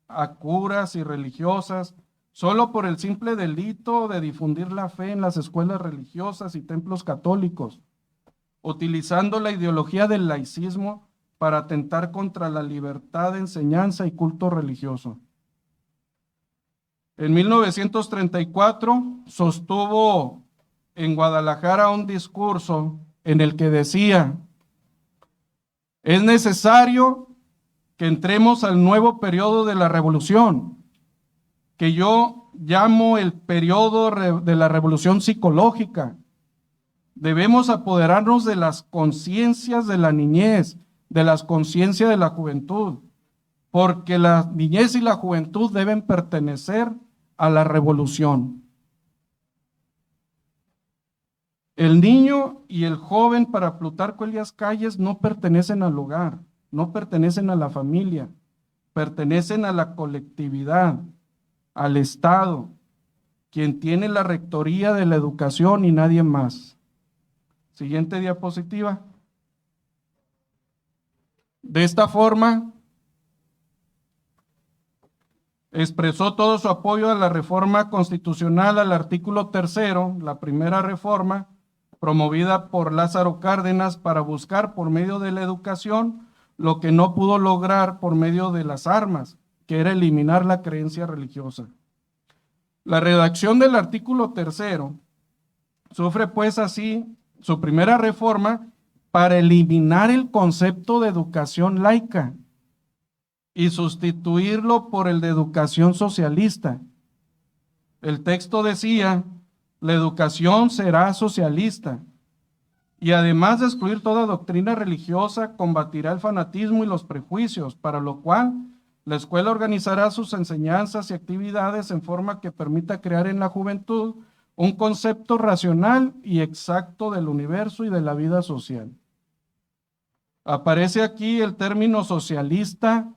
a curas y religiosas, solo por el simple delito de difundir la fe en las escuelas religiosas y templos católicos, utilizando la ideología del laicismo para atentar contra la libertad de enseñanza y culto religioso. En 1934 sostuvo en Guadalajara un discurso en el que decía: es necesario que entremos al nuevo periodo de la revolución, que yo llamo el periodo de la revolución psicológica. Debemos apoderarnos de las conciencias de la niñez, de las conciencias de la juventud, porque la niñez y la juventud deben pertenecer a la revolución. El niño y el joven para Plutarco Elías Calles no pertenecen al hogar, no pertenecen a la familia, pertenecen a la colectividad, al Estado, quien tiene la rectoría de la educación y nadie más. Siguiente diapositiva. De esta forma, expresó todo su apoyo a la reforma constitucional al artículo 3º, la primera reforma, promovida por Lázaro Cárdenas para buscar por medio de la educación lo que no pudo lograr por medio de las armas, que era eliminar la creencia religiosa. La redacción del artículo 3º sufre pues así su primera reforma para eliminar el concepto de educación laica y sustituirlo por el de educación socialista. El texto decía: la educación será socialista y además de excluir toda doctrina religiosa, combatirá el fanatismo y los prejuicios, para lo cual La escuela organizará sus enseñanzas y actividades en forma que permita crear en la juventud un concepto racional y exacto del universo y de la vida social. Aparece aquí el término socialista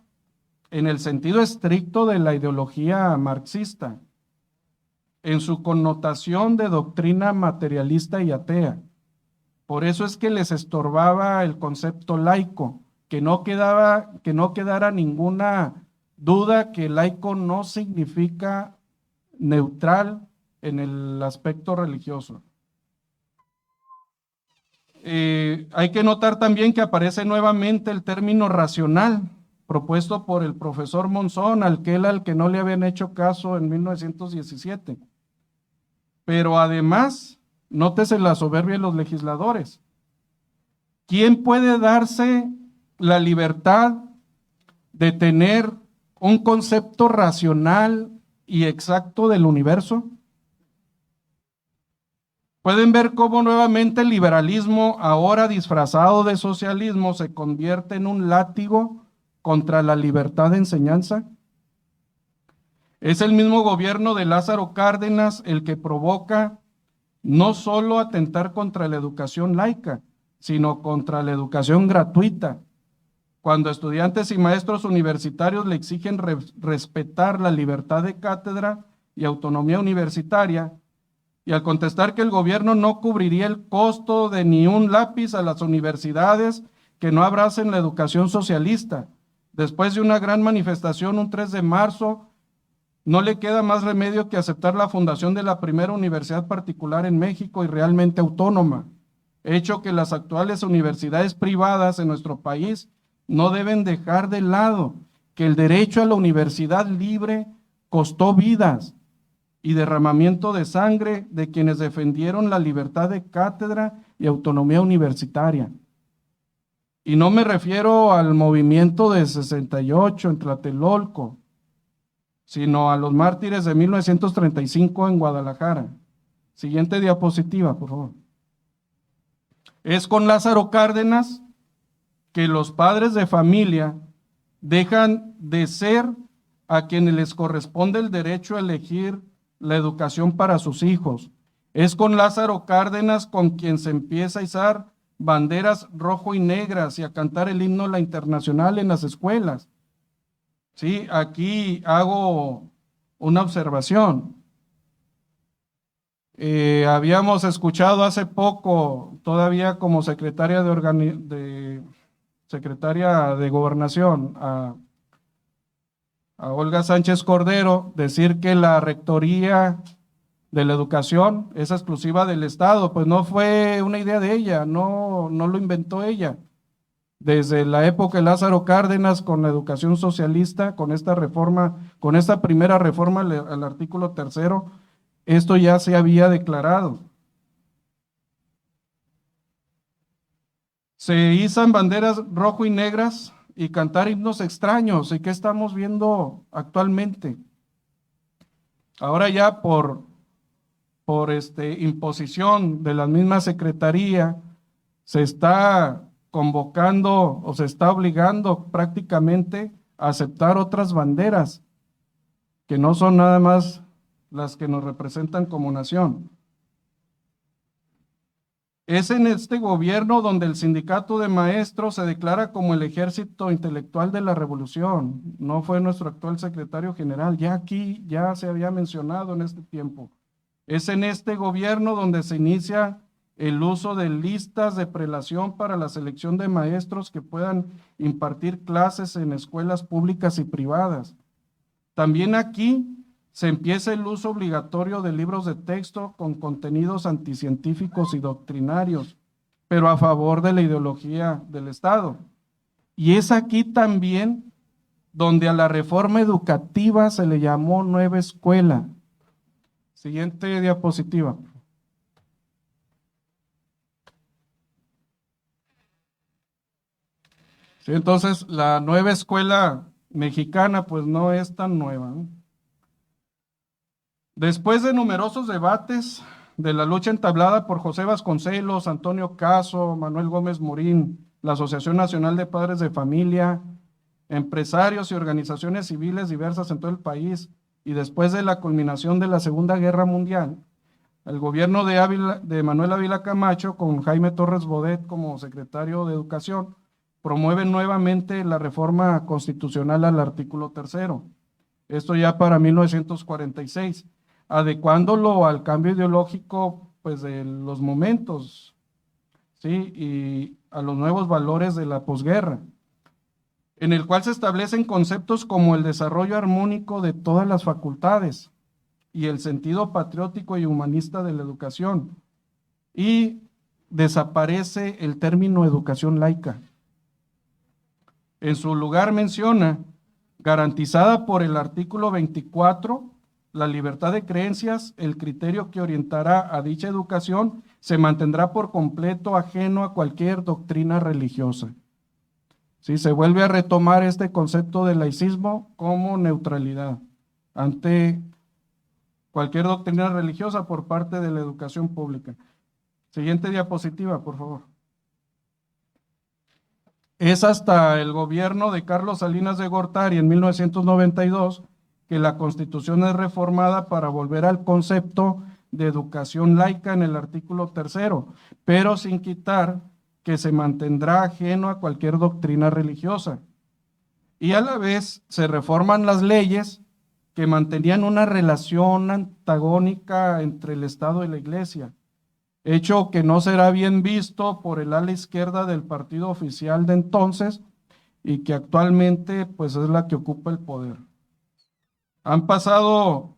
en el sentido estricto de la ideología marxista, en su connotación de doctrina materialista y atea. Por eso es que les estorbaba el concepto laico, que no quedara ninguna duda que laico no significa neutral en el aspecto religioso. Hay que notar también que aparece nuevamente el término racional, propuesto por el profesor Monzón, al que no le habían hecho caso en 1917. Pero además, nótese la soberbia de los legisladores. ¿Quién puede darse la libertad de tener un concepto racional y exacto del universo? Pueden ver cómo nuevamente el liberalismo, ahora disfrazado de socialismo, se convierte en un látigo contra la libertad de enseñanza. Es el mismo gobierno de Lázaro Cárdenas el que provoca no solo atentar contra la educación laica, sino contra la educación gratuita, cuando estudiantes y maestros universitarios le exigen respetar la libertad de cátedra y autonomía universitaria, y al contestar que el gobierno no cubriría el costo de ni un lápiz a las universidades que no abracen la educación socialista. Después de una gran manifestación un 3 de marzo, no le queda más remedio que aceptar la fundación de la primera universidad particular en México y realmente autónoma, hecho que las actuales universidades privadas en nuestro país no deben dejar de lado, que el derecho a la universidad libre costó vidas y derramamiento de sangre de quienes defendieron la libertad de cátedra y autonomía universitaria. Y no me refiero al movimiento de 68 en Tlatelolco, sino a los mártires de 1935 en Guadalajara. Siguiente diapositiva, por favor. Es con Lázaro Cárdenas que los padres de familia dejan de ser a quienes les corresponde el derecho a elegir la educación para sus hijos. Es con Lázaro Cárdenas con quien se empieza a izar banderas rojo y negras y a cantar el himno La Internacional en las escuelas. Sí, aquí hago una observación. Habíamos escuchado hace poco, todavía como secretaria secretaria de Gobernación, a Olga Sánchez Cordero, decir que la rectoría de la educación es exclusiva del Estado. Pues no fue una idea de ella, no lo inventó ella. Desde la época de Lázaro Cárdenas, con la educación socialista, con esta reforma, con esta primera reforma al artículo 3, esto ya se había declarado. Se izan banderas rojo y negras y cantar himnos extraños. ¿Y qué estamos viendo actualmente? Ahora ya por imposición de la misma secretaría, se está convocando o se está obligando prácticamente a aceptar otras banderas que no son nada más las que nos representan como nación. Es en este gobierno donde el sindicato de maestros se declara como el ejército intelectual de la revolución. No fue nuestro actual secretario general, ya aquí ya se había mencionado en este tiempo. Es en este gobierno donde se inicia el uso de listas de prelación para la selección de maestros que puedan impartir clases en escuelas públicas y privadas. También aquí se empieza el uso obligatorio de libros de texto con contenidos anticientíficos y doctrinarios, pero a favor de la ideología del Estado. Y es aquí también donde a la reforma educativa se le llamó nueva escuela. Siguiente diapositiva. Sí, entonces, la nueva escuela mexicana pues no es tan nueva, ¿no? Después de numerosos debates de la lucha entablada por José Vasconcelos, Antonio Caso, Manuel Gómez Morín, la Asociación Nacional de Padres de Familia, empresarios y organizaciones civiles diversas en todo el país, y después de la culminación de la Segunda Guerra Mundial, el gobierno de Manuel Ávila Camacho, con Jaime Torres Bodet como secretario de Educación, promueve nuevamente la reforma constitucional al artículo 3º. Esto ya para 1946, adecuándolo al cambio ideológico pues, de los momentos, ¿sí? Y a los nuevos valores de la posguerra, en el cual se establecen conceptos como el desarrollo armónico de todas las facultades y el sentido patriótico y humanista de la educación, y desaparece el término educación laica. En su lugar menciona, garantizada por el artículo 24, la libertad de creencias, el criterio que orientará a dicha educación se mantendrá por completo ajeno a cualquier doctrina religiosa. Sí, se vuelve a retomar este concepto de laicismo como neutralidad ante cualquier doctrina religiosa por parte de la educación pública. Siguiente diapositiva, por favor. Es hasta el gobierno de Carlos Salinas de Gortari en 1992 que la Constitución es reformada para volver al concepto de educación laica en el artículo 3º, pero sin quitar que se mantendrá ajeno a cualquier doctrina religiosa. Y a la vez se reforman las leyes que mantenían una relación antagónica entre el Estado y la Iglesia, hecho que no será bien visto por el ala izquierda del partido oficial de entonces y que actualmente pues es la que ocupa el poder. Han pasado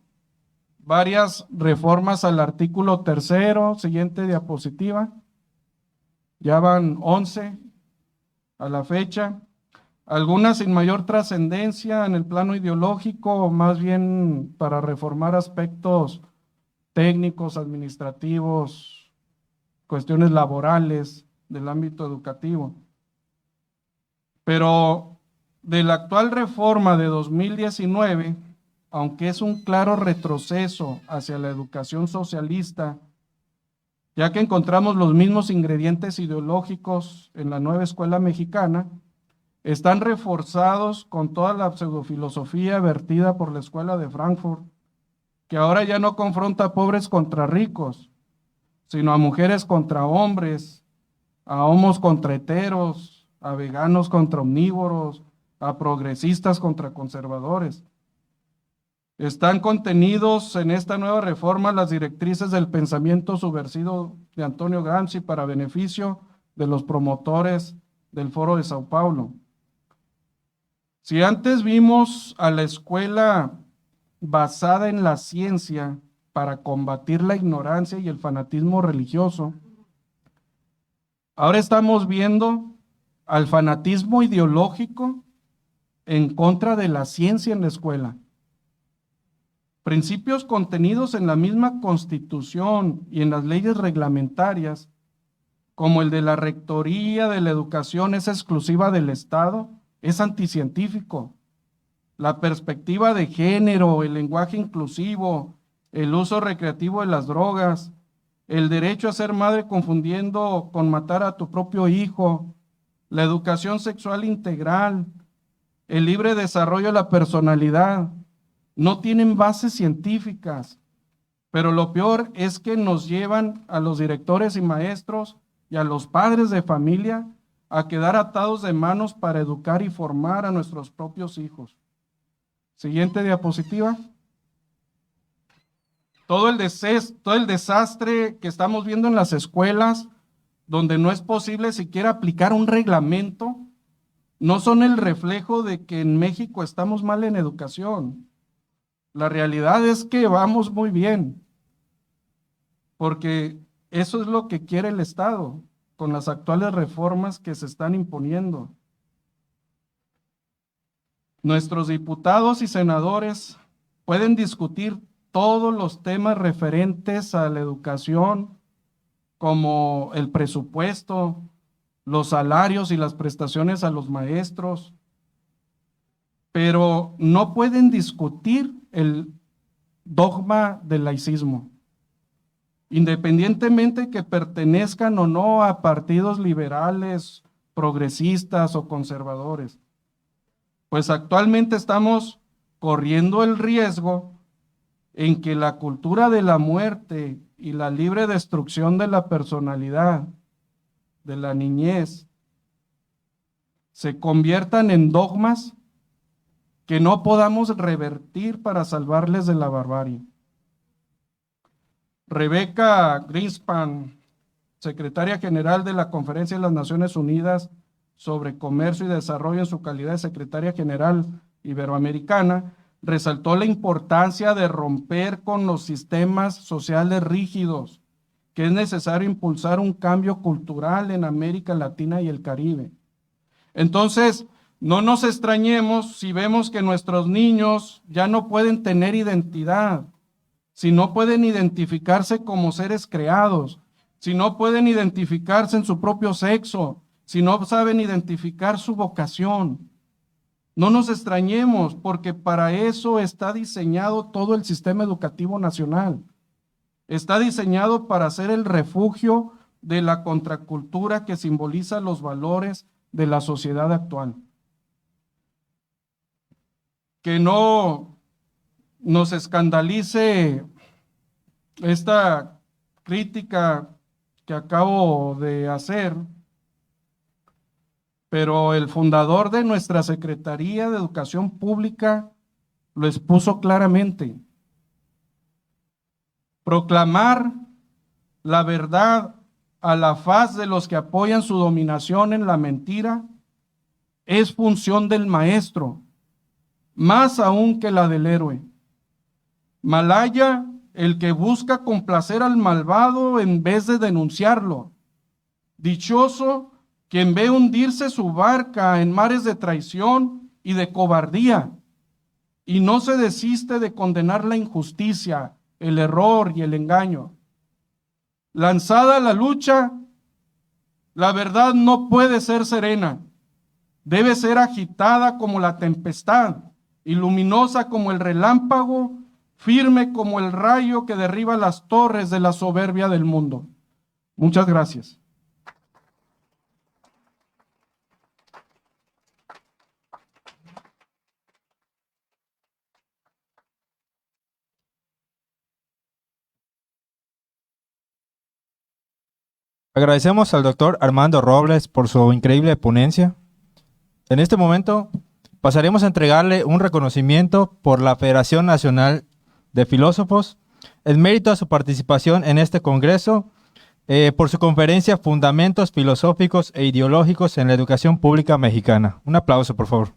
varias reformas al artículo 3º, siguiente diapositiva, ya van 11 a la fecha, algunas sin mayor trascendencia en el plano ideológico, más bien para reformar aspectos técnicos, administrativos, cuestiones laborales del ámbito educativo. Pero de la actual reforma de 2019, aunque es un claro retroceso hacia la educación socialista, ya que encontramos los mismos ingredientes ideológicos en la nueva escuela mexicana, están reforzados con toda la pseudofilosofía vertida por la escuela de Frankfurt, que ahora ya no confronta a pobres contra ricos, sino a mujeres contra hombres, a homos contra heteros, a veganos contra omnívoros, a progresistas contra conservadores. Están contenidos en esta nueva reforma las directrices del pensamiento subversivo de Antonio Gramsci para beneficio de los promotores del Foro de Sao Paulo. Si antes vimos a la escuela basada en la ciencia para combatir la ignorancia y el fanatismo religioso, ahora estamos viendo al fanatismo ideológico en contra de la ciencia en la escuela. Principios contenidos en la misma Constitución y en las leyes reglamentarias, como el de la rectoría de la educación es exclusiva del Estado, es anticientífico. La perspectiva de género, el lenguaje inclusivo, el uso recreativo de las drogas, el derecho a ser madre confundiendo con matar a tu propio hijo, la educación sexual integral, el libre desarrollo de la personalidad, no tienen bases científicas, pero lo peor es que nos llevan a los directores y maestros y a los padres de familia a quedar atados de manos para educar y formar a nuestros propios hijos. Siguiente diapositiva. Todo el desastre que estamos viendo en las escuelas, donde no es posible siquiera aplicar un reglamento, no son el reflejo de que en México estamos mal en educación. La realidad es que vamos muy bien, porque eso es lo que quiere el Estado con las actuales reformas que se están imponiendo. Nuestros diputados y senadores pueden discutir todos los temas referentes a la educación, como el presupuesto, los salarios y las prestaciones a los maestros, pero no pueden discutir el dogma del laicismo, independientemente que pertenezcan o no a partidos liberales, progresistas o conservadores. pues actualmente estamos corriendo el riesgo en que la cultura de la muerte y la libre destrucción de la personalidad, de la niñez, se conviertan en dogmas que no podamos revertir para salvarles de la barbarie. Rebecca Greenspan, secretaria general de la Conferencia de las Naciones Unidas sobre Comercio y Desarrollo en su calidad de secretaria general iberoamericana, resaltó la importancia de romper con los sistemas sociales rígidos, que es necesario impulsar un cambio cultural en América Latina y el Caribe. Entonces, no nos extrañemos si vemos que nuestros niños ya no pueden tener identidad, si no pueden identificarse como seres creados, si no pueden identificarse en su propio sexo, si no saben identificar su vocación. No nos extrañemos, porque para eso está diseñado todo el sistema educativo nacional. Está diseñado para ser el refugio de la contracultura que simboliza los valores de la sociedad actual. Que no nos escandalice esta crítica que acabo de hacer, pero el fundador de nuestra Secretaría de Educación Pública lo expuso claramente. Proclamar la verdad a la faz de los que apoyan su dominación en la mentira es función del maestro, más aún que la del héroe. Malaya el que busca complacer al malvado en vez de denunciarlo. Dichoso quien ve hundirse su barca en mares de traición y de cobardía, y no se desiste de condenar la injusticia, el error y el engaño. Lanzada la lucha, la verdad no puede ser serena, debe ser agitada como la tempestad y luminosa como el relámpago, firme como el rayo que derriba las torres de la soberbia del mundo. Muchas gracias. Agradecemos al doctor Armando Robles por su increíble ponencia. En este momento pasaremos a entregarle un reconocimiento por la Federación Nacional de Filósofos en mérito a su participación en este congreso, por su conferencia Fundamentos Filosóficos e Ideológicos en la Educación Pública Mexicana. Un aplauso, por favor.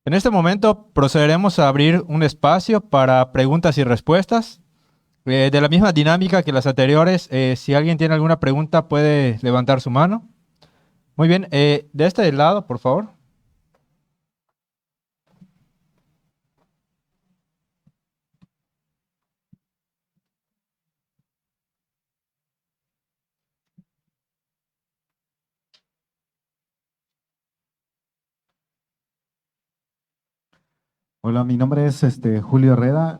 En este momento procederemos a abrir un espacio para preguntas y respuestas. De la misma dinámica que las anteriores, si alguien tiene alguna pregunta puede levantar su mano. Muy bien, de este lado, por favor. Hola, mi nombre es Julio Herrera,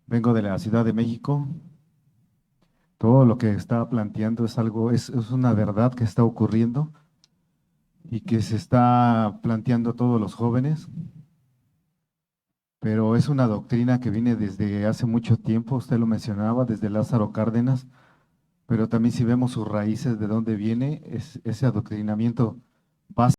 vengo de la Ciudad de México. Todo lo que está planteando es una verdad que está ocurriendo y que se está planteando a todos los jóvenes, pero es una doctrina que viene desde hace mucho tiempo, usted lo mencionaba, desde Lázaro Cárdenas, pero también si vemos sus raíces, de dónde viene, ese adoctrinamiento